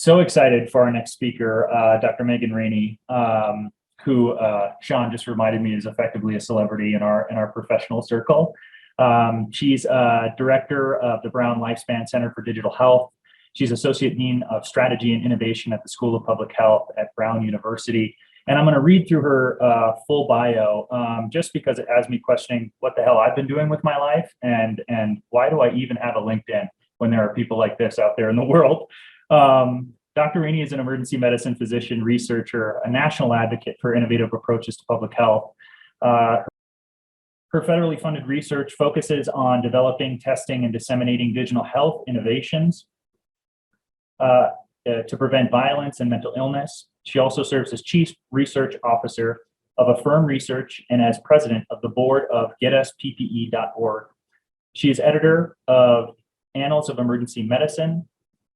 So excited for our next speaker, Dr. Megan Rainey, who Sean just reminded me is effectively a celebrity in our professional circle. She's director of the Brown Lifespan Center for Digital Health. She's Associate Dean of Strategy and Innovation at the School of Public Health at Brown University. And I'm going to read through her full bio just because it has me questioning what the hell I've been doing with my life and why do I even have a LinkedIn when there are people like this out there in the world. Dr. Rainey is an emergency medicine physician, researcher, a national advocate for innovative approaches to public health. Her federally funded research focuses on developing, testing, and disseminating digital health innovations to prevent violence and mental illness. She also serves as Chief Research Officer of Affirm Research and as President of the Board of GetUsPPE.org. She is editor of Annals of Emergency Medicine,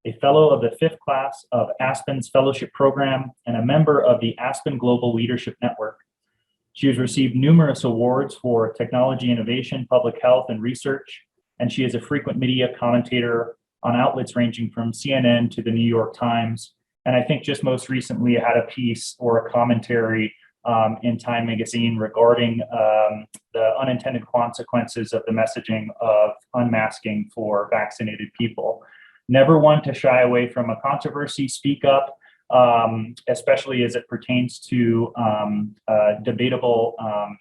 a fellow of the 5th class of Aspen's fellowship program, and a member of the Aspen Global Leadership Network. She has received numerous awards for technology innovation, public health, and research, and she is a frequent media commentator on outlets ranging from CNN to the New York Times. And I think just most recently had a piece or a commentary in Time magazine regarding the unintended consequences of the messaging of unmasking for vaccinated people. Never one to shy away from a controversy, speak up, especially as it pertains to debatable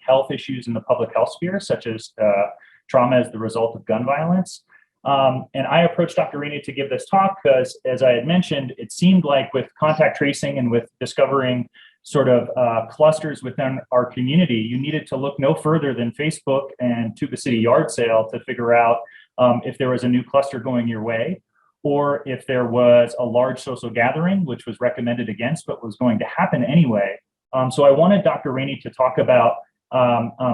health issues in the public health sphere, such as trauma as the result of gun violence. And I approached Dr. Rainey to give this talk because, as I had mentioned, it seemed like with contact tracing and with discovering sort of clusters within our community, you needed to look no further than Facebook and Tuba City Yard Sale to figure out if there was a new cluster going your way, or if there was a large social gathering, which was recommended against, but was going to happen anyway. So I wanted Dr. Rainey to talk about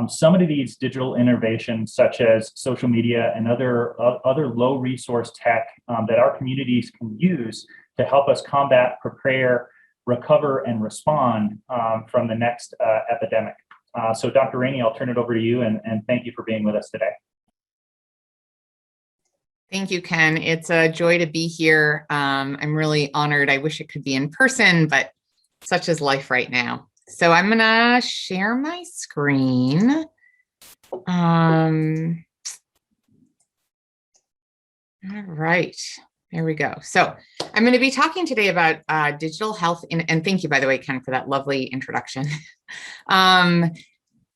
some of these digital innovations, such as social media and other low resource tech that our communities can use to help us combat, prepare, recover, and respond from the next epidemic. So Dr. Rainey, I'll turn it over to you, and thank you for being with us today. Thank you, Ken. It's a joy to be here. I'm really honored. I wish it could be in person, but such is life right now. So I'm gonna share my screen. All right, there we go. So I'm gonna be talking today about digital health, and thank you, by the way, Ken, for that lovely introduction.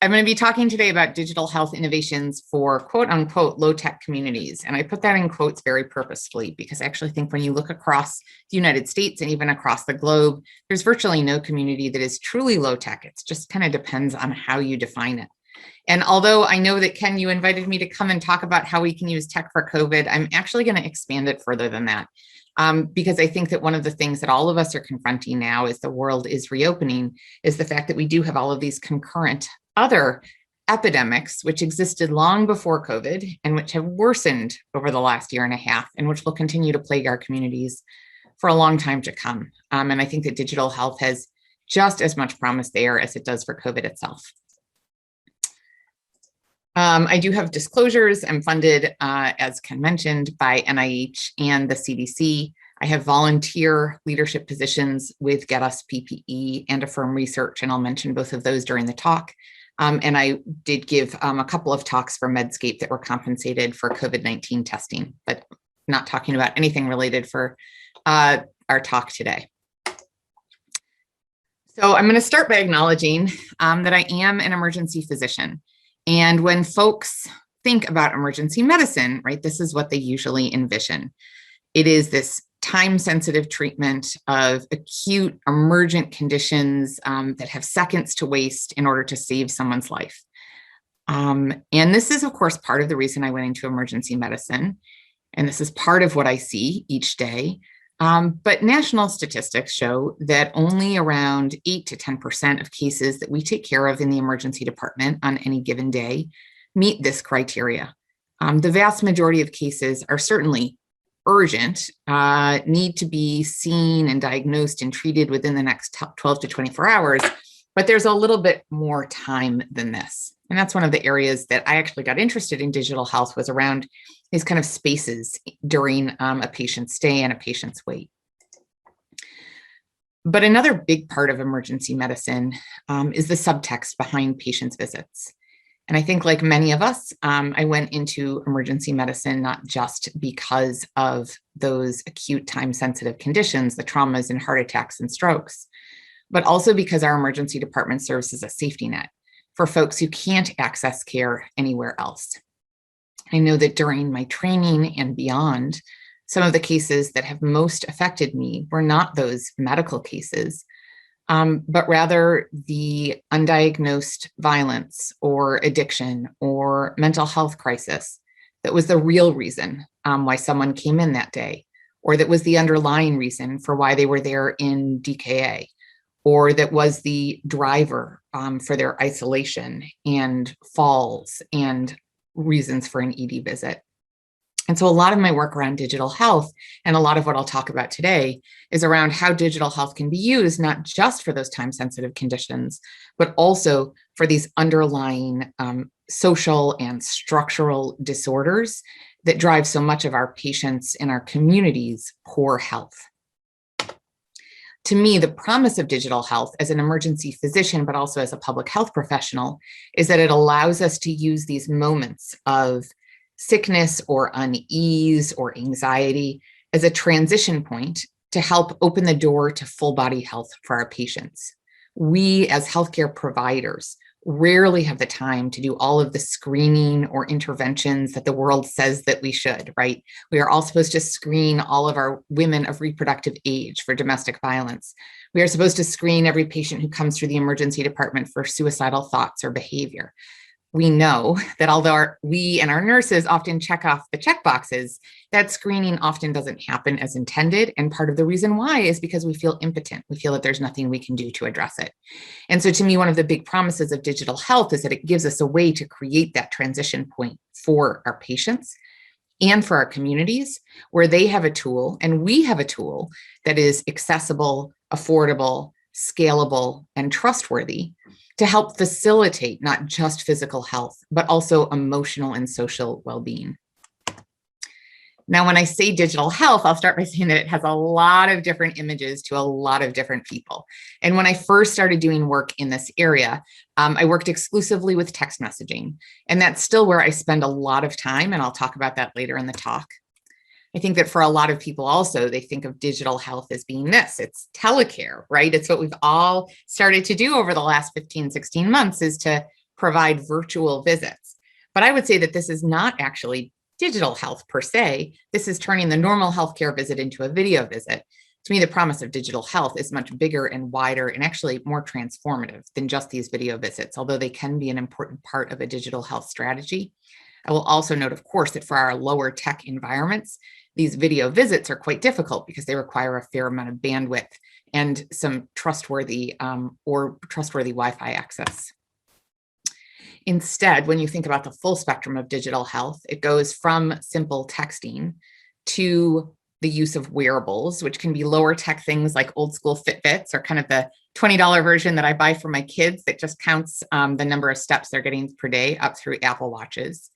I'm going to be talking today about digital health innovations for quote unquote low tech communities. And I put that in quotes very purposefully because I actually think when you look across the United States and even across the globe, there's virtually no community that is truly low tech. It just kind of depends on how you define it. And although I know that, Ken, you invited me to come and talk about how we can use tech for COVID, I'm actually going to expand it further than that. Because I think that one of the things that all of us are confronting now as the world is reopening is the fact that we do have all of these concurrent other epidemics which existed long before COVID and which have worsened over the last year and a half and which will continue to plague our communities for a long time to come. And I think that digital health has just as much promise there as it does for COVID itself. I do have disclosures. I'm funded, as Ken mentioned, by NIH and the CDC. I have volunteer leadership positions with GetUsPPE and Affirm Research, and I'll mention both of those during the talk. And I did give a couple of talks for Medscape that were compensated for COVID-19 testing, but not talking about anything related for our talk today. So I'm going to start by acknowledging that I am an emergency physician. And when folks think about emergency medicine, right, this is what they usually envision. It is this time-sensitive treatment of acute emergent conditions that have seconds to waste in order to save someone's life. And this is, of course, part of the reason I went into emergency medicine. And this is part of what I see each day. But national statistics show that only around 8 to 10% of cases that we take care of in the emergency department on any given day meet this criteria. The vast majority of cases are certainly urgent, need to be seen and diagnosed and treated within the next 12 to 24 hours, but there's a little bit more time than this. And that's one of the areas that I actually got interested in digital health, was around these kind of spaces during a patient's stay and a patient's wait. But another big part of emergency medicine is the subtext behind patients' visits. And I think, like many of us, I went into emergency medicine not just because of those acute time-sensitive conditions, the traumas and heart attacks and strokes, but also because our emergency department serves as a safety net for folks who can't access care anywhere else. I know that during my training and beyond, some of the cases that have most affected me were not those medical cases, but rather the undiagnosed violence or addiction or mental health crisis that was the real reason why someone came in that day, or that was the underlying reason for why they were there in DKA, or that was the driver for their isolation and falls and reasons for an ED visit. And so a lot of my work around digital health, and a lot of what I'll talk about today, is around how digital health can be used, not just for those time-sensitive conditions, but also for these underlying social and structural disorders that drive so much of our patients and our communities' poor health. To me, the promise of digital health as an emergency physician, but also as a public health professional, is that it allows us to use these moments of sickness or unease or anxiety as a transition point to help open the door to full body health for our patients. We as healthcare providers rarely have the time to do all of the screening or interventions that the world says that we should, right? We are all supposed to screen all of our women of reproductive age for domestic violence. We are supposed to screen every patient who comes through the emergency department for suicidal thoughts or behavior. We know that although we and our nurses often check off the check boxes, that screening often doesn't happen as intended. And part of the reason why is because we feel impotent. We feel that there's nothing we can do to address it. And so to me, one of the big promises of digital health is that it gives us a way to create that transition point for our patients and for our communities, where they have a tool and we have a tool that is accessible, affordable, scalable, and trustworthy to help facilitate not just physical health, but also emotional and social well-being. Now, when I say digital health, I'll start by saying that it has a lot of different images to a lot of different people. And when I first started doing work in this area, I worked exclusively with text messaging. And that's still where I spend a lot of time, and I'll talk about that later in the talk. I think that for a lot of people also, they think of digital health as being this, it's telecare, right? It's what we've all started to do over the last 15, 16 months, is to provide virtual visits. But I would say that this is not actually digital health per se. This is turning the normal healthcare visit into a video visit. To me, the promise of digital health is much bigger and wider and actually more transformative than just these video visits, although they can be an important part of a digital health strategy. I will also note, of course, that for our lower tech environments, these video visits are quite difficult because they require a fair amount of bandwidth and some trustworthy Wi-Fi access. Instead, when you think about the full spectrum of digital health, it goes from simple texting to the use of wearables, which can be lower tech things like old school Fitbits, or kind of the $20 version that I buy for my kids that just counts the number of steps they're getting per day, up through Apple Watches.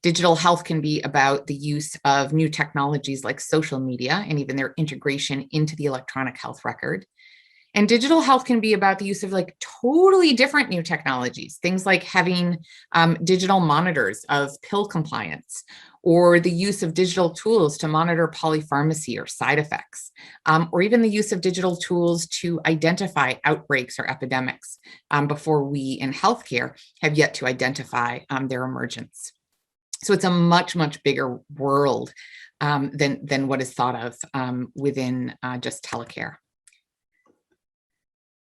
Digital health can be about the use of new technologies like social media and even their integration into the electronic health record. And digital health can be about the use of like totally different new technologies, things like having digital monitors of pill compliance, or the use of digital tools to monitor polypharmacy or side effects, or even the use of digital tools to identify outbreaks or epidemics before we in healthcare have yet to identify their emergence. So it's a much, much bigger world than what is thought of within just telecare.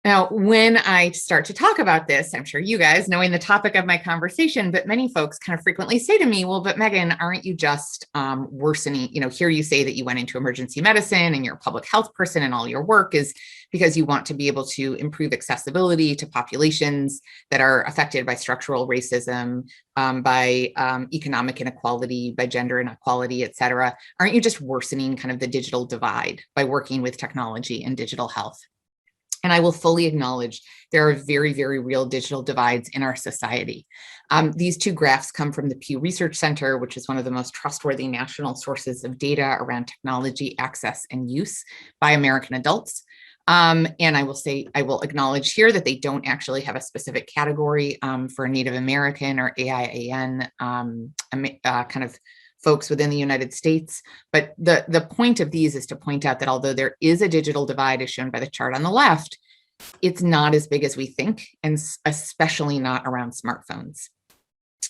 Now, when I start to talk about this, I'm sure you guys, knowing the topic of my conversation, but many folks kind of frequently say to me, well, but Megan, aren't you just worsening? You know, here you say that you went into emergency medicine and you're a public health person and all your work is because you want to be able to improve accessibility to populations that are affected by structural racism, by economic inequality, by gender inequality, et cetera. Aren't you just worsening kind of the digital divide by working with technology and digital health? And I will fully acknowledge there are very, very real digital divides in our society. These two graphs come from the Pew Research Center, which is one of the most trustworthy national sources of data around technology access and use by American adults. And I will acknowledge here that they don't actually have a specific category for Native American or AIAN kind of folks within the United States. But the point of these is to point out that although there is a digital divide as shown by the chart on the left, it's not as big as we think, and especially not around smartphones.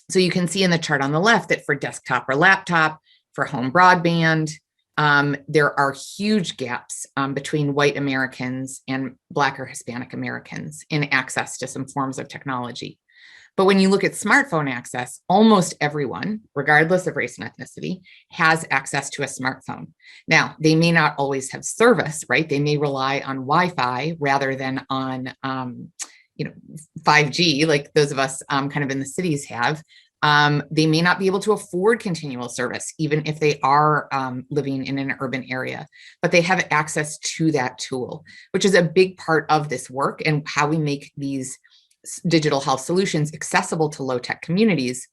So you can see in the chart on the left that for desktop or laptop, for home broadband, there are huge gaps between white Americans and Black or Hispanic Americans in access to some forms of technology. But when you look at smartphone access, almost everyone, regardless of race and ethnicity, has access to a smartphone. Now, they may not always have service, right? They may rely on Wi-Fi rather than on 5G, like those of us kind of in the cities have. They may not be able to afford continual service, even if they are living in an urban area, but they have access to that tool, which is a big part of this work and how we make these digital health solutions accessible to low-tech communities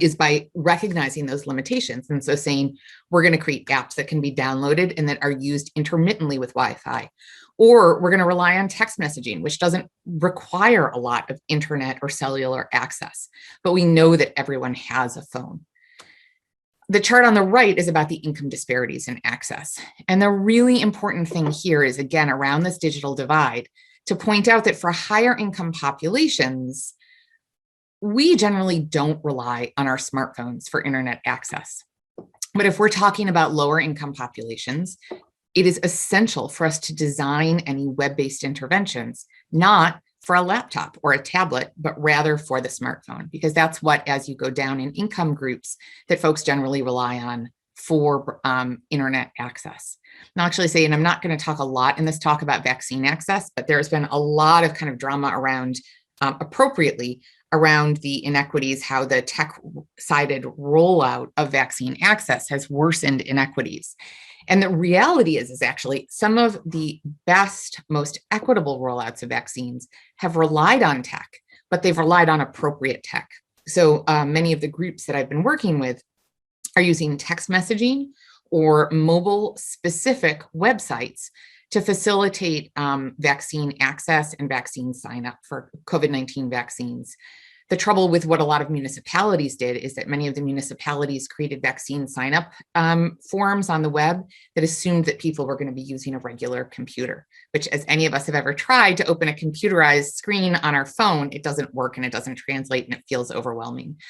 is by recognizing those limitations. And so saying, we're going to create apps that can be downloaded and that are used intermittently with Wi-Fi, or we're going to rely on text messaging, which doesn't require a lot of internet or cellular access, but we know that everyone has a phone. The chart on the right is about the income disparities in access. And the really important thing here is, again, around this digital divide, to point out that for higher income populations, we generally don't rely on our smartphones for internet access. But if we're talking about lower income populations, it is essential for us to design any web-based interventions, not for a laptop or a tablet, but rather for the smartphone, because that's what, as you go down in income groups, that folks generally rely on for internet access. And I'll actually say, and I'm not going to talk a lot in this talk about vaccine access, but there's been a lot of kind of drama around, appropriately, around the inequities, how the tech-sided rollout of vaccine access has worsened inequities. And the reality is actually some of the best, most equitable rollouts of vaccines have relied on tech, but they've relied on appropriate tech. So many of the groups that I've been working with are using text messaging or mobile-specific websites to facilitate vaccine access and vaccine sign-up for COVID-19 vaccines. The trouble with what a lot of municipalities did is that many of the municipalities created vaccine sign-up forms on the web that assumed that people were going to be using a regular computer, which, as any of us have ever tried to open a computerized screen on our phone, it doesn't work and it doesn't translate and it feels overwhelming.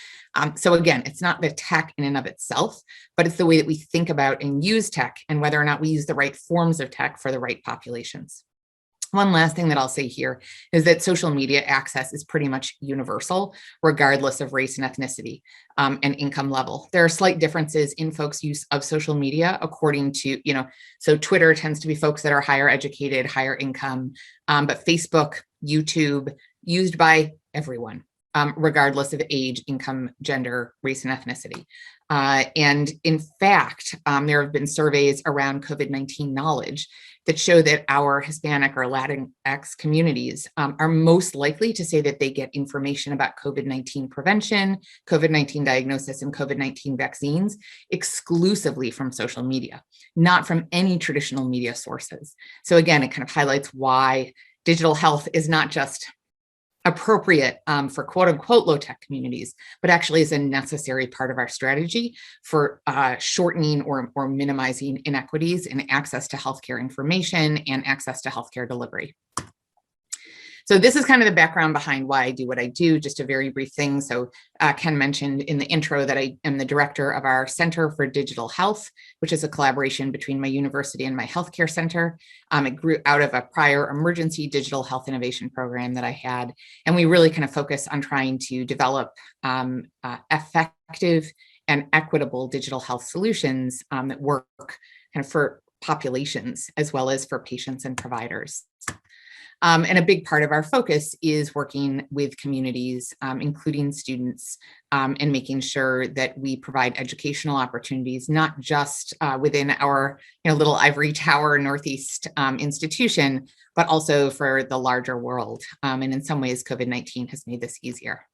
So again, it's not the tech in and of itself, but it's the way that we think about and use tech and whether or not we use the right forms of tech for the right populations. One last thing that I'll say here is that social media access is pretty much universal, regardless of race and ethnicity and income level. There are slight differences in folks' use of social media according to, so Twitter tends to be folks that are higher educated, higher income, but Facebook, YouTube, used by everyone, regardless of age, income, gender, race, and ethnicity. And in fact, there have been surveys around COVID-19 knowledge that show that our Hispanic or Latinx communities are most likely to say that they get information about COVID-19 prevention, COVID-19 diagnosis, and COVID-19 vaccines exclusively from social media, not from any traditional media sources. So again, it kind of highlights why digital health is not just appropriate for quote unquote low tech communities, but actually is a necessary part of our strategy for shortening or minimizing inequities in access to healthcare information and access to healthcare delivery. So this is kind of the background behind why I do what I do, just a very brief thing. So Ken mentioned in the intro that I am the director of our Center for Digital Health, which is a collaboration between my university and my healthcare center. It grew out of a prior emergency digital health innovation program that I had. And we really kind of focus on trying to develop effective and equitable digital health solutions that work kind of for populations as well as for patients and providers. And a big part of our focus is working with communities, including students, and making sure that we provide educational opportunities, not just within our little ivory tower Northeast institution, but also for the larger world. And in some ways, COVID-19 has made this easier.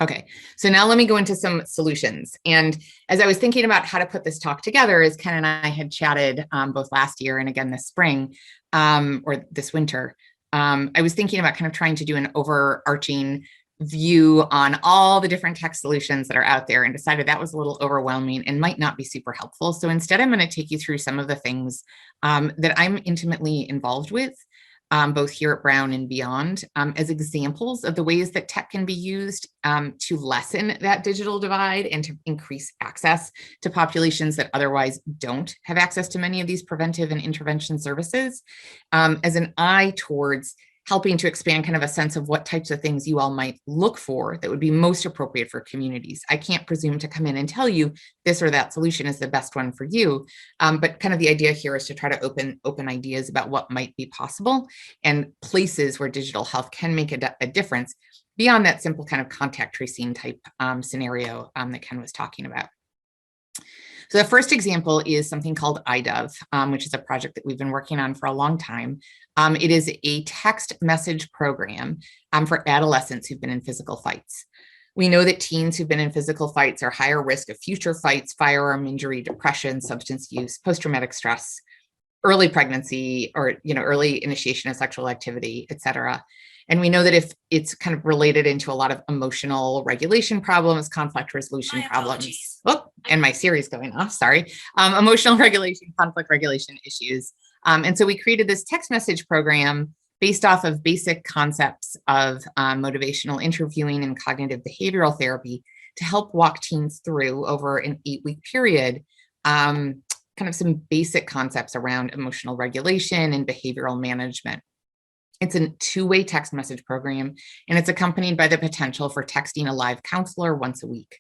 Okay, so now let me go into some solutions. And as I was thinking about how to put this talk together, as Ken and I had chatted both last year and again this spring or this winter, I was thinking about kind of trying to do an overarching view on all the different tech solutions that are out there, and decided that was a little overwhelming and might not be super helpful. So instead, I'm going to take you through some of the things that I'm intimately involved with, both here at Brown and beyond, as examples of the ways that tech can be used to lessen that digital divide and to increase access to populations that otherwise don't have access to many of these preventive and intervention services, as an eye towards helping to expand kind of a sense of what types of things you all might look for that would be most appropriate for communities. I can't presume to come in and tell you this or that solution is the best one for you, but kind of the idea here is to try to open ideas about what might be possible and places where digital health can make a difference beyond that simple kind of contact tracing type scenario that Ken was talking about. So the first example is something called iDove, which is a project that we've been working on for a long time. It is a text message program for adolescents who've been in physical fights. We know that teens who've been in physical fights are higher risk of future fights, firearm injury, depression, substance use, post-traumatic stress, early pregnancy, or early initiation of sexual activity, et cetera. And we know that if it's kind of related into a lot of emotional regulation problems, conflict resolution problems. Oh, and my Siri's going off, sorry. Emotional regulation, conflict regulation issues. And so we created this text message program based off of basic concepts of motivational interviewing and cognitive behavioral therapy to help walk teens through over an 8-week period, kind of some basic concepts around emotional regulation and behavioral management. It's a 2-way text message program, and it's accompanied by the potential for texting a live counselor once a week.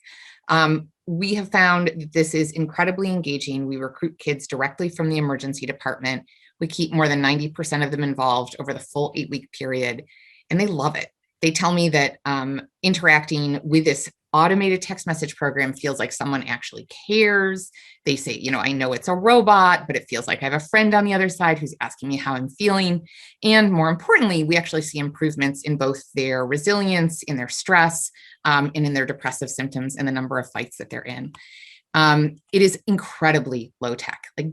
We have found that this is incredibly engaging. We recruit kids directly from the emergency department. We keep more than 90% of them involved over the full 8-week period, and they love it. They tell me that interacting with this automated text message program feels like someone actually cares. They say, I know it's a robot, but it feels like I have a friend on the other side who's asking me how I'm feeling. And more importantly, we actually see improvements in both their resilience, in their stress, and in their depressive symptoms and the number of fights that they're in. It is incredibly low tech. Like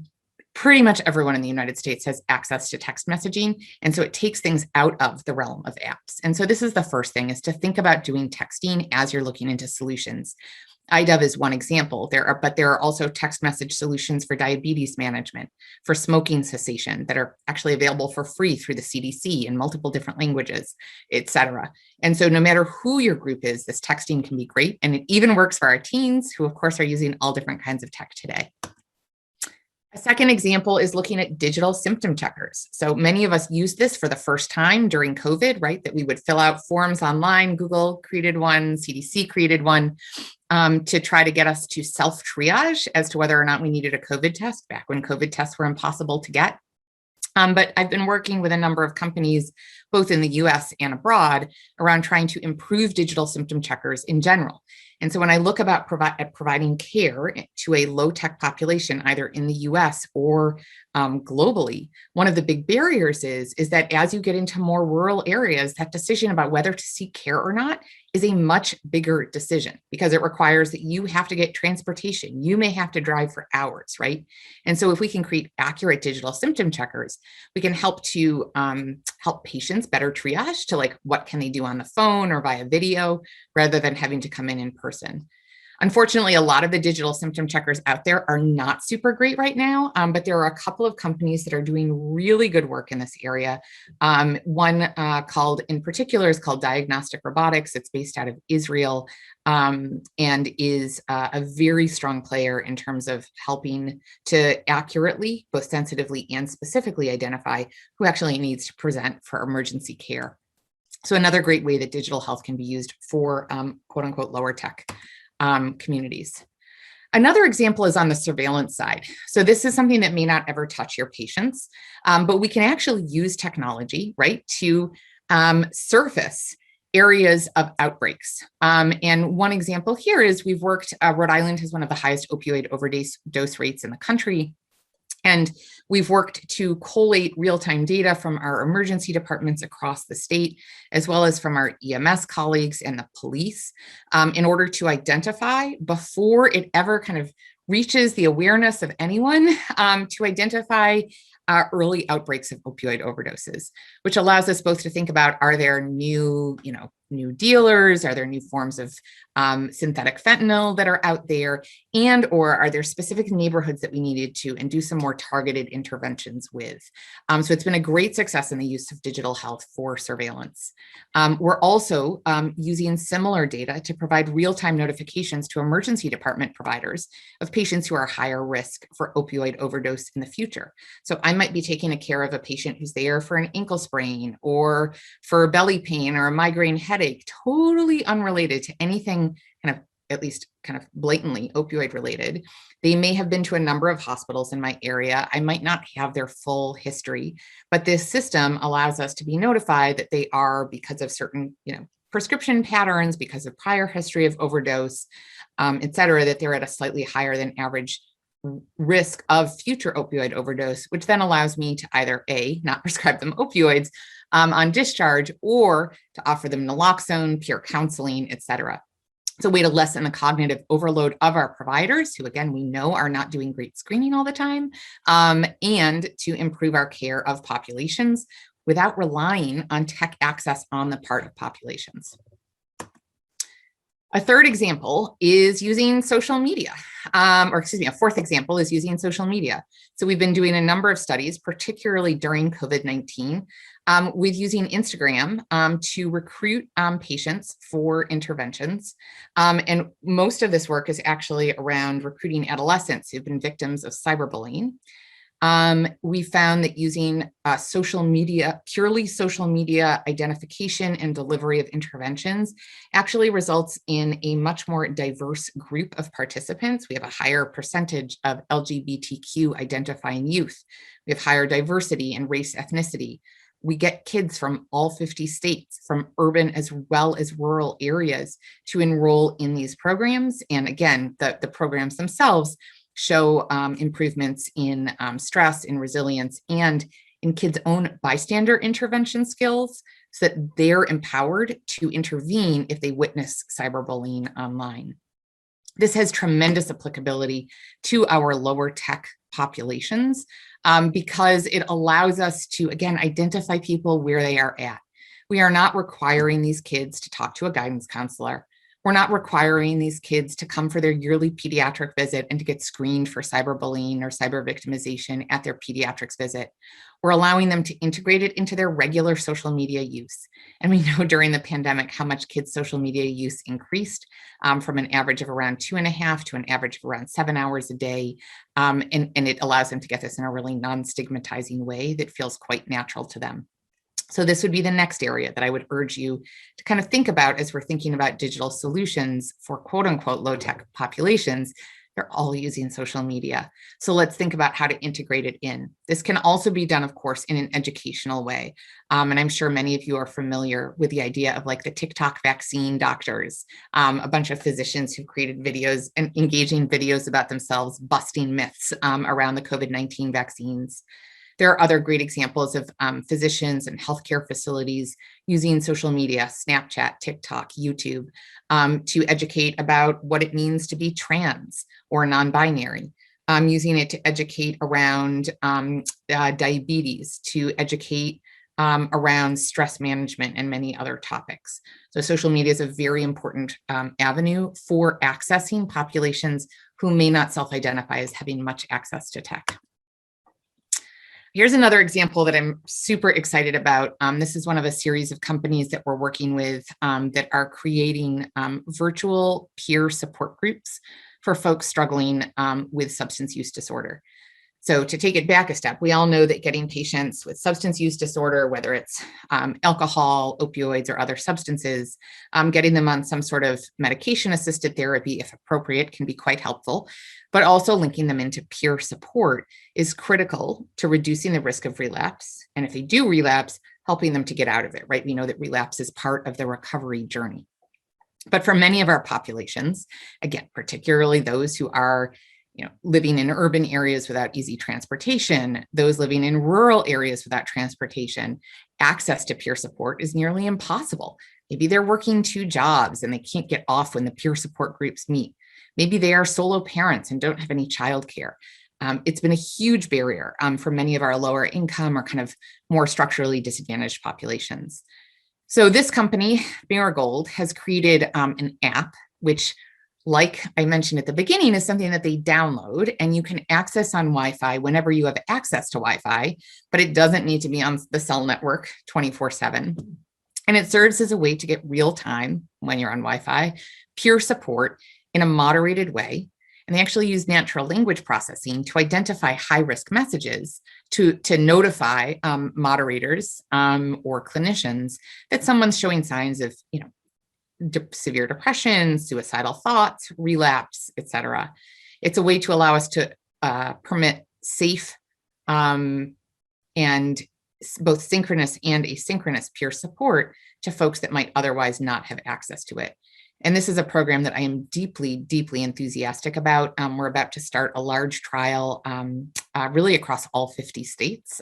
pretty much everyone in the United States has access to text messaging. And so it takes things out of the realm of apps. And so this is the first thing, is to think about doing texting as you're looking into solutions. iDove is one example. There are also text message solutions for diabetes management, for smoking cessation that are actually available for free through the CDC in multiple different languages, et cetera. And so no matter who your group is, this texting can be great. And it even works for our teens, who of course are using all different kinds of tech today. A second example is looking at digital symptom checkers. So many of us used this for the first time during COVID, right? That we would fill out forms online. Google created one, CDC created one, to try to get us to self-triage as to whether or not we needed a COVID test back when COVID tests were impossible to get. But I've been working with a number of companies, both in the US and abroad, around trying to improve digital symptom checkers in general. And so when I look about providing care to a low-tech population, either in the US or globally, one of the big barriers is that as you get into more rural areas, that decision about whether to seek care or not is a much bigger decision, because it requires that you have to get transportation. You may have to drive for hours, right? And so if we can create accurate digital symptom checkers, we can help to help patients better triage to like, what can they do on the phone or via video, rather than having to come in person. Unfortunately, a lot of the digital symptom checkers out there are not super great right now, but there are a couple of companies that are doing really good work in this area. One in particular is called Diagnostic Robotics. It's based out of Israel, and is a very strong player in terms of helping to accurately, both sensitively and specifically, identify who actually needs to present for emergency care. So another great way that digital health can be used for quote unquote lower tech communities. Another example is on the surveillance side. So this is something that may not ever touch your patients, but we can actually use technology, right, to surface areas of outbreaks. And one example here is we've worked, Rhode Island has one of the highest opioid overdose rates in the country. And we've worked to collate real-time data from our emergency departments across the state, as well as from our EMS colleagues and the police, in order to identify, before it ever kind of reaches the awareness of anyone, to identify early outbreaks of opioid overdoses, which allows us both to think about, are there new dealers? Are there new forms of synthetic fentanyl that are out there? And or are there specific neighborhoods that we needed to and do some more targeted interventions with? So it's been a great success in the use of digital health for surveillance. We're also using similar data to provide real-time notifications to emergency department providers of patients who are higher risk for opioid overdose in the future. So I might be taking care of a patient who's there for an ankle sprain or for belly pain or a migraine headache, totally unrelated to anything kind of, at least kind of blatantly opioid related. They may have been to a number of hospitals in my area. I might not have their full history, but this system allows us to be notified that they are, because of certain, prescription patterns, because of prior history of overdose, et cetera, that they're at a slightly higher than average risk of future opioid overdose, which then allows me to either not prescribe them opioids on discharge, or to offer them naloxone, peer counseling, et cetera. It's a way to lessen the cognitive overload of our providers, who again, we know are not doing great screening all the time, and to improve our care of populations without relying on tech access on the part of populations. A third example is using social media, a fourth example is using social media. So we've been doing a number of studies, particularly during COVID-19, with using Instagram to recruit patients for interventions. And most of this work is actually around recruiting adolescents who've been victims of cyberbullying. We found that using purely social media identification and delivery of interventions actually results in a much more diverse group of participants. We have a higher percentage of LGBTQ identifying youth. We have higher diversity in race, ethnicity. We get kids from all 50 states, from urban as well as rural areas, to enroll in these programs. And again, the programs themselves show improvements in stress, in resilience, and in kids' own bystander intervention skills, so that they're empowered to intervene if they witness cyberbullying online. This has tremendous applicability to our lower tech populations because it allows us to, again, identify people where they are at. We are not requiring these kids to talk to a guidance counselor. We're not requiring these kids to come for their yearly pediatric visit and to get screened for cyberbullying or cyber victimization at their pediatrics visit. We're allowing them to integrate it into their regular social media use. And we know during the pandemic how much kids' social media use increased from an average of around 2.5 to an average of around 7 hours a day. And it allows them to get this in a really non-stigmatizing way that feels quite natural to them. So this would be the next area that I would urge you to kind of think about as we're thinking about digital solutions for quote unquote low tech populations. They're all using social media. So let's think about how to integrate it in. This can also be done, of course, in an educational way. And I'm sure many of you are familiar with the idea of like the TikTok vaccine doctors, a bunch of physicians who created videos and engaging videos about themselves, busting myths around the COVID-19 vaccines. There are other great examples of physicians and healthcare facilities using social media, Snapchat, TikTok, YouTube, to educate about what it means to be trans or non-binary, using it to educate around diabetes, to educate around stress management and many other topics. So social media is a very important avenue for accessing populations who may not self-identify as having much access to tech. Here's another example that I'm super excited about. This is one of a series of companies that we're working with that are creating virtual peer support groups for folks struggling with substance use disorder. So to take it back a step, we all know that getting patients with substance use disorder, whether it's alcohol, opioids, or other substances, getting them on some sort of medication-assisted therapy, if appropriate, can be quite helpful, but also linking them into peer support is critical to reducing the risk of relapse. And if they do relapse, helping them to get out of it, right? We know that relapse is part of the recovery journey. But for many of our populations, again, particularly those who are living in urban areas without easy transportation, those living in rural areas without transportation, access to peer support is nearly impossible. Maybe they're working 2 jobs and they can't get off when the peer support groups meet. Maybe they are solo parents and don't have any childcare. It's been a huge barrier for many of our lower income or kind of more structurally disadvantaged populations. So this company, Marigold, has created an app, which, like I mentioned at the beginning, is something that they download and you can access on Wi-Fi whenever you have access to Wi-Fi, but it doesn't need to be on the cell network 24/7. And it serves as a way to get real time, when you're on Wi-Fi, peer support in a moderated way. And they actually use natural language processing to identify high-risk messages to notify moderators or clinicians that someone's showing signs of, severe depression, suicidal thoughts, relapse, etc. It's a way to allow us to permit safe and both synchronous and asynchronous peer support to folks that might otherwise not have access to it. And this is a program that I am deeply, deeply enthusiastic about. We're about to start a large trial really across all 50 states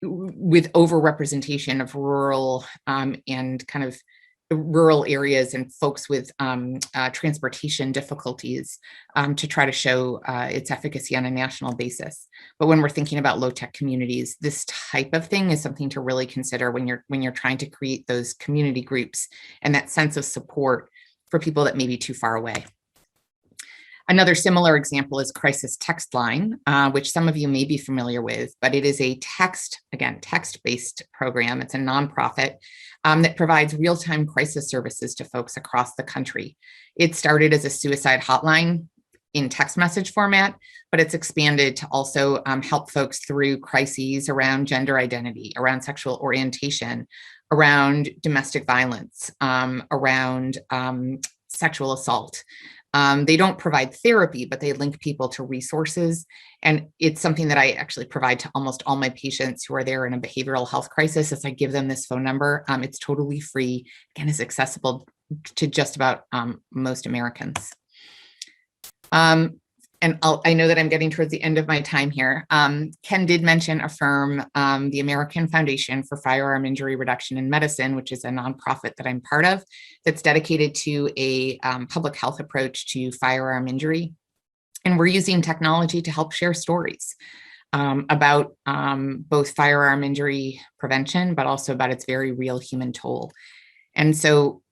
with overrepresentation of rural and kind of rural areas and folks with transportation difficulties to try to show its efficacy on a national basis. But when we're thinking about low-tech communities, this type of thing is something to really consider when you're trying to create those community groups and that sense of support for people that may be too far away. Another similar example is Crisis Text Line, which some of you may be familiar with, but it is a text-based program. It's a nonprofit that provides real-time crisis services to folks across the country. It started as a suicide hotline in text message format, but it's expanded to also help folks through crises around gender identity, around sexual orientation, around domestic violence, around sexual assault. They don't provide therapy, but they link people to resources. And it's something that I actually provide to almost all my patients who are there in a behavioral health crisis. As I give them this phone number, it's totally free. Again, it's accessible to just about most Americans. And I know that I'm getting towards the end of my time here. Ken did mention AFFIRM, the American Foundation for Firearm Injury Reduction in Medicine, which is a nonprofit that I'm part of, that's dedicated to a public health approach to firearm injury. And we're using technology to help share stories about both firearm injury prevention, but also about its very real human toll. And so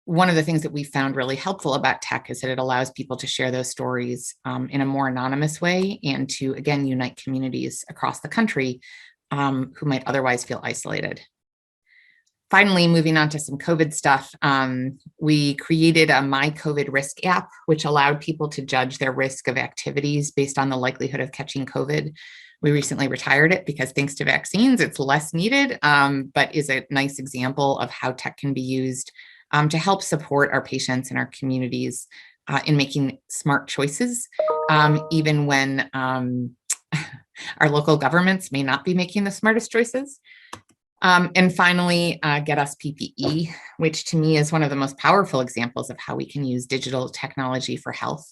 one of the things that we found really helpful about tech is that it allows people to share those stories in a more anonymous way and to, again, unite communities across the country who might otherwise feel isolated. Finally, moving on to some COVID stuff, we created a My COVID Risk app, which allowed people to judge their risk of activities based on the likelihood of catching COVID. We recently retired it because thanks to vaccines, it's less needed, but is a nice example of how tech can be used to help support our patients and our communities in making smart choices, even when our local governments may not be making the smartest choices. And finally, Get Us PPE, which to me is one of the most powerful examples of how we can use digital technology for health.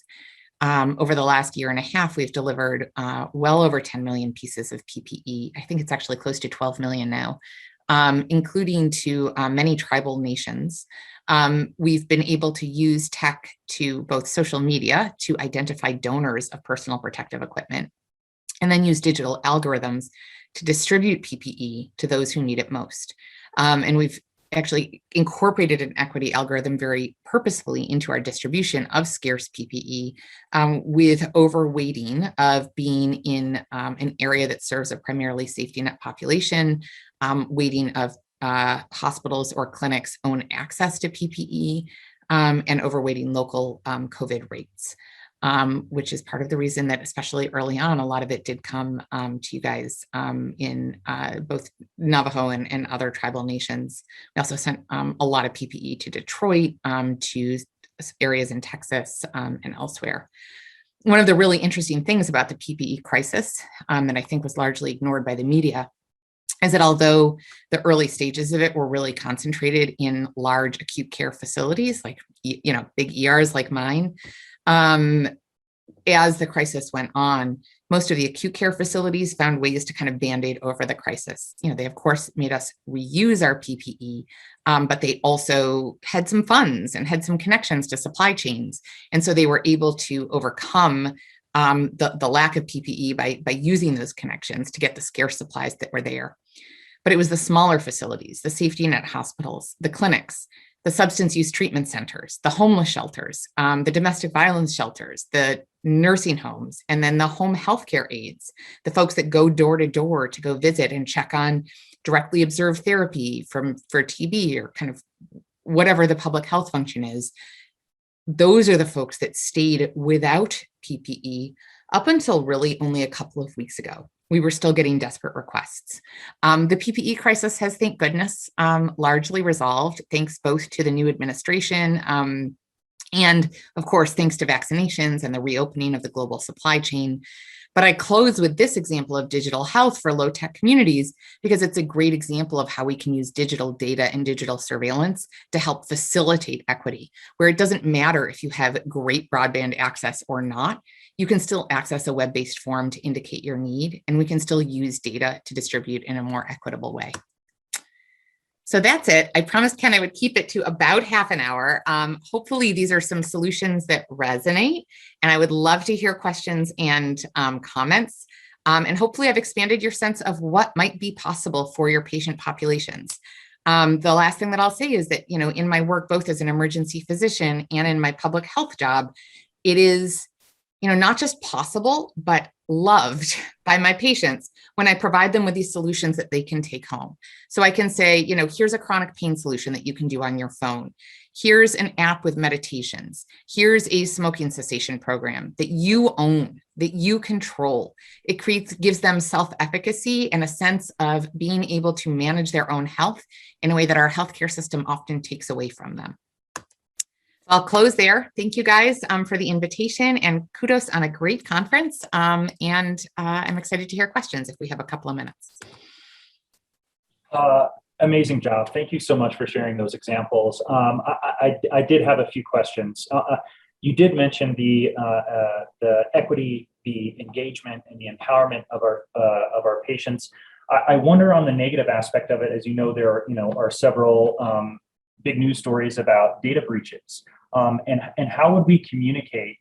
Over the last year and a half, we've delivered well over 10 million pieces of PPE. I think it's actually close to 12 million now, including to many tribal nations. We've been able to use tech to both social media to identify donors of personal protective equipment, and then use digital algorithms to distribute PPE to those who need it most. And we've actually incorporated an equity algorithm very purposefully into our distribution of scarce PPE with overweighting of being in an area that serves a primarily safety net population, weighting of hospitals or clinics' own access to PPE, and overweighting local COVID rates, which is part of the reason that especially early on, a lot of it did come to you guys in both Navajo and other tribal nations. We also sent a lot of PPE to Detroit, to areas in Texas and elsewhere. One of the really interesting things about the PPE crisis that I think was largely ignored by the media is that although the early stages of it were really concentrated in large acute care facilities, like, big ERs like mine, as the crisis went on, most of the acute care facilities found ways to kind of band-aid over the crisis. They of course made us reuse our PPE, but they also had some funds and had some connections to supply chains. And so they were able to overcome the lack of PPE by using those connections to get the scarce supplies that were there. But it was the smaller facilities, the safety net hospitals, the clinics, the substance use treatment centers, the homeless shelters, the domestic violence shelters, the nursing homes, and then the home healthcare aides, the folks that go door to door to go visit and check on directly observed therapy for TB or kind of whatever the public health function is. Those are the folks that stayed without PPE up until really only a couple of weeks ago. We were still getting desperate requests. The PPE crisis has, thank goodness, largely resolved, thanks both to the new administration and, of course, thanks to vaccinations and the reopening of the global supply chain. But I close with this example of digital health for low-tech communities because it's a great example of how we can use digital data and digital surveillance to help facilitate equity, where it doesn't matter if you have great broadband access or not. You can still access a web-based form to indicate your need, and we can still use data to distribute in a more equitable way. So that's it. I promised Ken I would keep it to about half an hour. Hopefully these are some solutions that resonate, and I would love to hear questions and comments. And hopefully I've expanded your sense of what might be possible for your patient populations. The last thing that I'll say is that, in my work, both as an emergency physician and in my public health job, it is, not just possible, but loved by my patients when I provide them with these solutions that they can take home. So I can say, here's a chronic pain solution that you can do on your phone. Here's an app with meditations. Here's a smoking cessation program that you own, that you control. It gives them self-efficacy and a sense of being able to manage their own health in a way that our healthcare system often takes away from them. I'll close there. Thank you guys for the invitation and kudos on a great conference. I'm excited to hear questions if we have a couple of minutes. Amazing job. Thank you so much for sharing those examples. I did have a few questions. You did mention the equity, the engagement, and the empowerment of our patients. I wonder on the negative aspect of it, as there are several big news stories about data breaches. And how would we communicate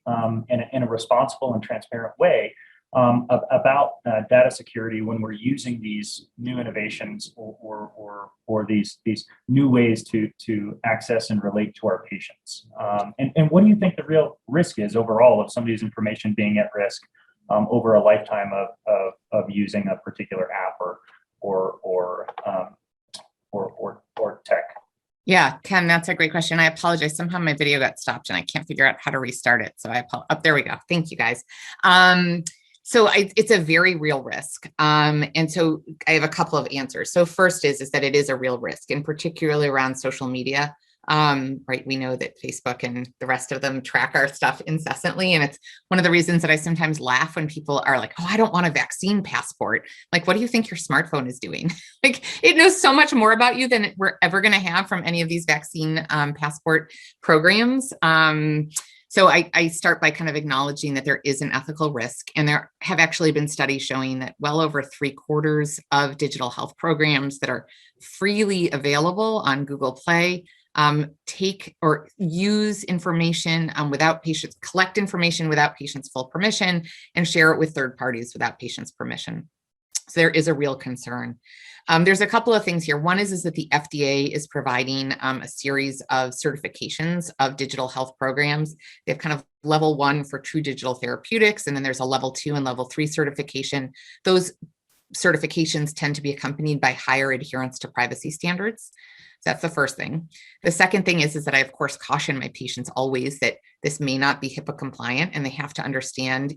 in a responsible and transparent way about data security when we're using these new innovations or these new ways to access and relate to our patients? And what do you think the real risk is overall of somebody's information being at risk over a lifetime of using a particular app or tech? Yeah, Ken, that's a great question. I apologize. Somehow my video got stopped and I can't figure out how to restart it. So there we go. Thank you guys. So it's a very real risk. And so I have a couple of answers. So first is that it is a real risk, and particularly around social media. Right, we know that Facebook and the rest of them track our stuff incessantly. And it's one of the reasons that I sometimes laugh when people are like, oh, I don't want a vaccine passport. Like, what do you think your smartphone is doing? Like, it knows so much more about you than we're ever going to have from any of these vaccine passport programs. So I start by kind of acknowledging that there is an ethical risk, and there have actually been studies showing that well over 3/4 of digital health programs that are freely available on Google Play take or use information without patients, collect information without patients' full permission, and share it with third parties without patients' permission. So there is a real concern. There's a couple of things here. One is that the FDA is providing a series of certifications of digital health programs. They have kind of level 1 for true digital therapeutics, and then there's a level 2 and level 3 certification. Those certifications tend to be accompanied by higher adherence to privacy standards. So that's the first thing. The second thing is that I, of course, caution my patients always that this may not be HIPAA compliant, and they have to understand,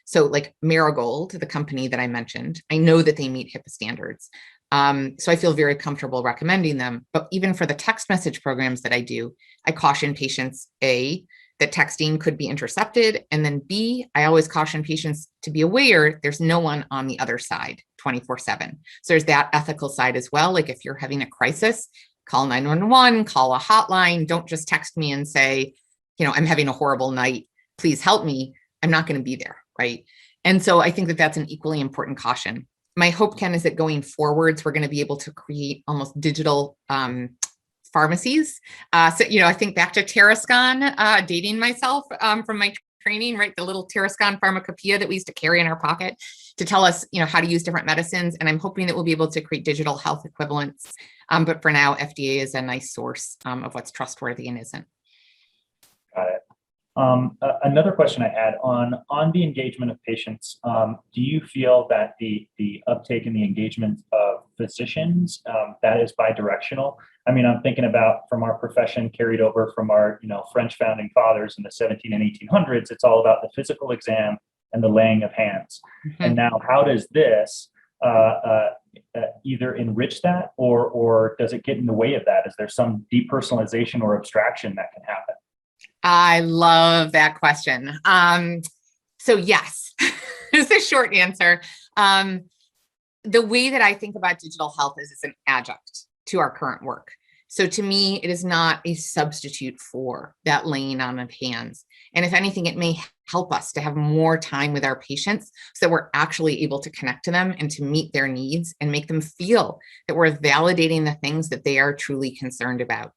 so like Marigold, the company that I mentioned, I know that they meet HIPAA standards. So I feel very comfortable recommending them. But even for the text message programs that I do, I caution patients, A, that texting could be intercepted. And then B, I always caution patients to be aware there's no one on the other side 24/7. So there's that ethical side as well. Like if you're having a crisis, call 911, call a hotline. Don't just text me and say, I'm having a horrible night, please help me. I'm not going to be there, right? And so I think that that's an equally important caution. My hope, Ken, is that going forwards, we're going to be able to create almost digital pharmacies. So, I think back to Terrascan, dating myself from my training, right? The little Terrascan pharmacopoeia that we used to carry in our pocket to tell us, how to use different medicines. And I'm hoping that we'll be able to create digital health equivalents. But for now, FDA is a nice source of what's trustworthy and isn't. Got it. Another question I had on the engagement of patients. Do you feel that the uptake and the engagement of physicians that is bidirectional? I mean, I'm thinking about from our profession carried over from our French founding fathers in the 17 and 1800s. It's all about the physical exam and the laying of hands. Mm-hmm. And now, how does this either enrich that or does it get in the way of that? Is there some depersonalization or abstraction that can happen? I love that question. So yes, is the short answer. The way that I think about digital health is it's an adjunct to our current work. So to me, it is not a substitute for that laying on of hands. And if anything, it may help us to have more time with our patients so that we're actually able to connect to them and to meet their needs and make them feel that we're validating the things that they are truly concerned about.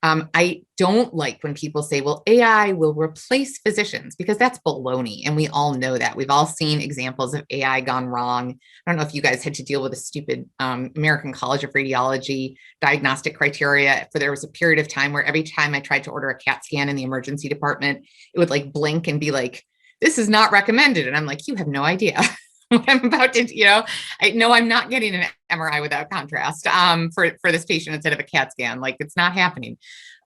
I don't like when people say, well, AI will replace physicians, because that's baloney. And we all know that. We've all seen examples of AI gone wrong. I don't know if you guys had to deal with a stupid American College of Radiology diagnostic criteria. There was a period of time where every time I tried to order a CAT scan in the emergency department, it would like blink and be like, this is not recommended. And I'm like, you have no idea. What I'm about to, I know I'm not getting an MRI without contrast for this patient instead of a CAT scan. Like, it's not happening.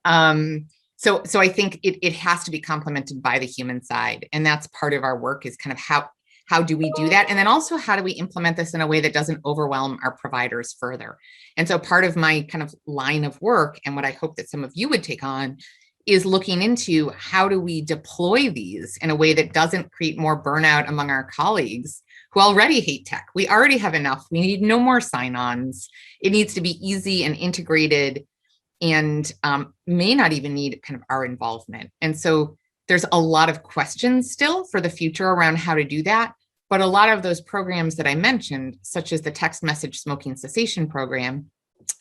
So I think it has to be complemented by the human side. And that's part of our work, is kind of how do we do that? And then also, how do we implement this in a way that doesn't overwhelm our providers further? And so part of my kind of line of work, and what I hope that some of you would take on, is looking into how do we deploy these in a way that doesn't create more burnout among our colleagues who already hate tech. We already have enough. We need no more sign-ons. It needs to be easy and integrated, and may not even need kind of our involvement. And so there's a lot of questions still for the future around how to do that. But a lot of those programs that I mentioned, such as the text message smoking cessation program,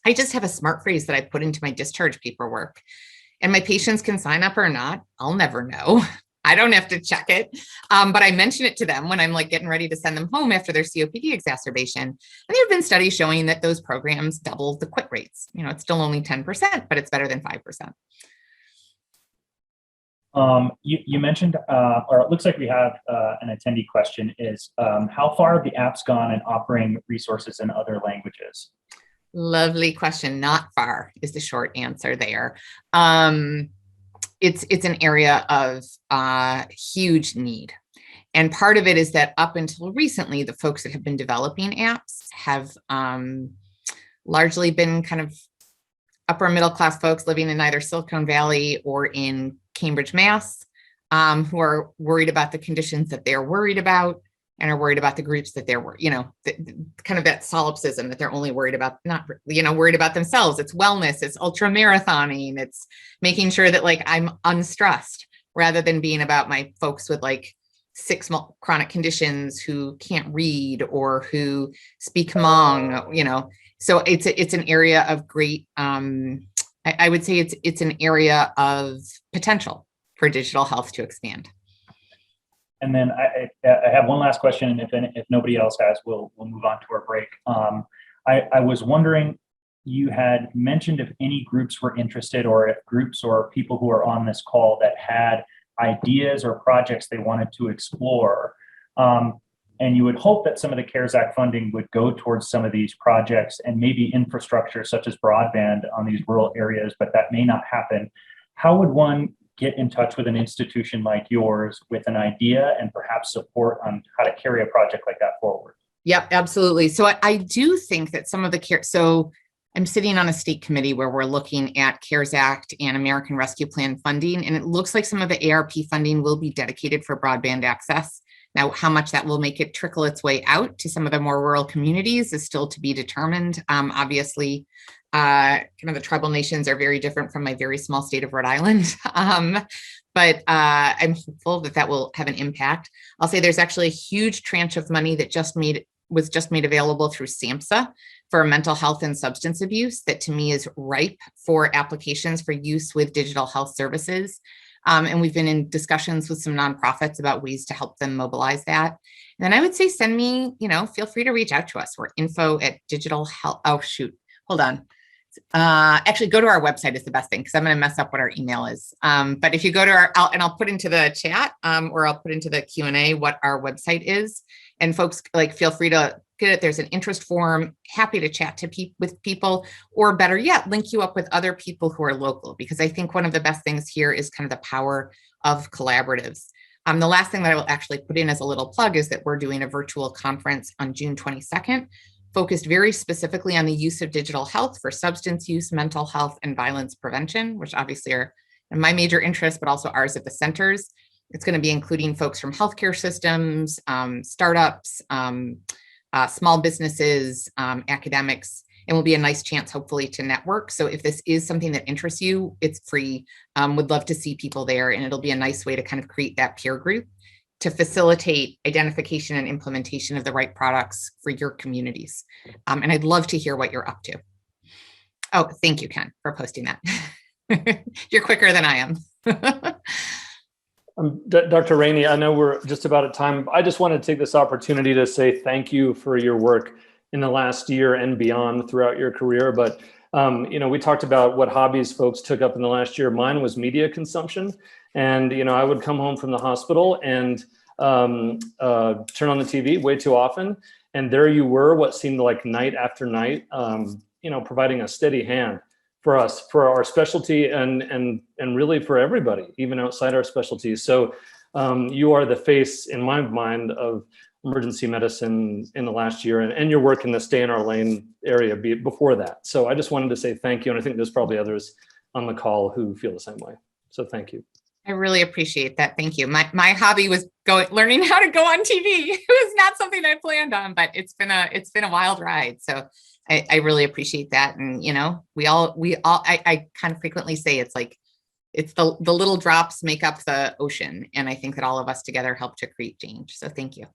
I just have a smart phrase that I put into my discharge paperwork. And my patients can sign up or not. I'll never know. I don't have to check it. But I mention it to them when I'm like getting ready to send them home after their COPD exacerbation. And there have been studies showing that those programs double the quit rates. It's still only 10%, but it's better than 5%. You mentioned, or it looks like we have an attendee question, is how far have the apps gone in offering resources in other languages? Lovely question. Not far is the short answer there. It's an area of huge need. And part of it is that up until recently, the folks that have been developing apps have largely been kind of upper middle class folks living in either Silicon Valley or in Cambridge, Mass, who are worried about the conditions that they're worried about, and are worried about the groups that they're, kind of that solipsism that they're only worried about, not, worried about themselves. It's wellness, it's ultra marathoning, it's making sure that like I'm unstressed, rather than being about my folks with like 6 chronic conditions who can't read or who speak Hmong, So it's an area of great, I would say it's an area of potential for digital health to expand. And then I have one last question, and if nobody else has, we'll move on to our break. I was wondering, you had mentioned if any groups were interested, or if groups or people who are on this call that had ideas or projects they wanted to explore. And you would hope that some of the CARES Act funding would go towards some of these projects and maybe infrastructure such as broadband on these rural areas, but that may not happen. How would one get in touch with an institution like yours with an idea and perhaps support on how to carry a project like that forward? Yep, absolutely. So I do think that some of the care, so I'm sitting on a state committee where we're looking at CARES Act and American Rescue Plan funding, and it looks like some of the ARP funding will be dedicated for broadband access. Now, how much that will make it trickle its way out to some of the more rural communities is still to be determined. Obviously, kind of the tribal nations are very different from my very small state of Rhode Island. but I'm hopeful that that will have an impact. I'll say there's actually a huge tranche of money that was just made available through SAMHSA for mental health and substance abuse that to me is ripe for applications for use with digital health services. And we've been in discussions with some nonprofits about ways to help them mobilize that. And then I would say send me, feel free to reach out to us. We're info@digital health. Oh, shoot. Hold on. Actually, go to our website is the best thing because I'm going to mess up what our email is. But if you go to I'll put into the chat or I'll put into the Q&A what our website is. And folks, feel free to get it. There's an interest form. Happy to chat with people, or better yet, link you up with other people who are local, because I think one of the best things here is kind of the power of collaboratives. The last thing that I will actually put in as a little plug is that we're doing a virtual conference on June 22nd, focused very specifically on the use of digital health for substance use, mental health, and violence prevention, which obviously are my major interests, but also ours at the centers. It's going to be including folks from healthcare systems, startups, small businesses, academics, and will be a nice chance, hopefully, to network. So if this is something that interests you, it's free. Would love to see people there, and it'll be a nice way to kind of create that peer group to facilitate identification and implementation of the right products for your communities. And I'd love to hear what you're up to. Oh, thank you, Ken, for posting that. You're quicker than I am. Dr. Rainey, I know we're just about at time. I just want to take this opportunity to say thank you for your work in the last year and beyond throughout your career. But, we talked about what hobbies folks took up in the last year. Mine was media consumption. And, I would come home from the hospital and turn on the TV way too often. And there you were, what seemed like night after night, providing a steady hand for us, for our specialty, and really for everybody, even outside our specialties. So you are the face, in my mind, of emergency medicine in the last year, and your work in the Stay in Our Lane area before that. So I just wanted to say thank you. And I think there's probably others on the call who feel the same way. So thank you. I really appreciate that. Thank you. My hobby was learning how to go on TV. It was not something I planned on, but it's been a wild ride. So I really appreciate that. And, I kind of frequently say it's the little drops make up the ocean. And I think that all of us together help to create change. So thank you.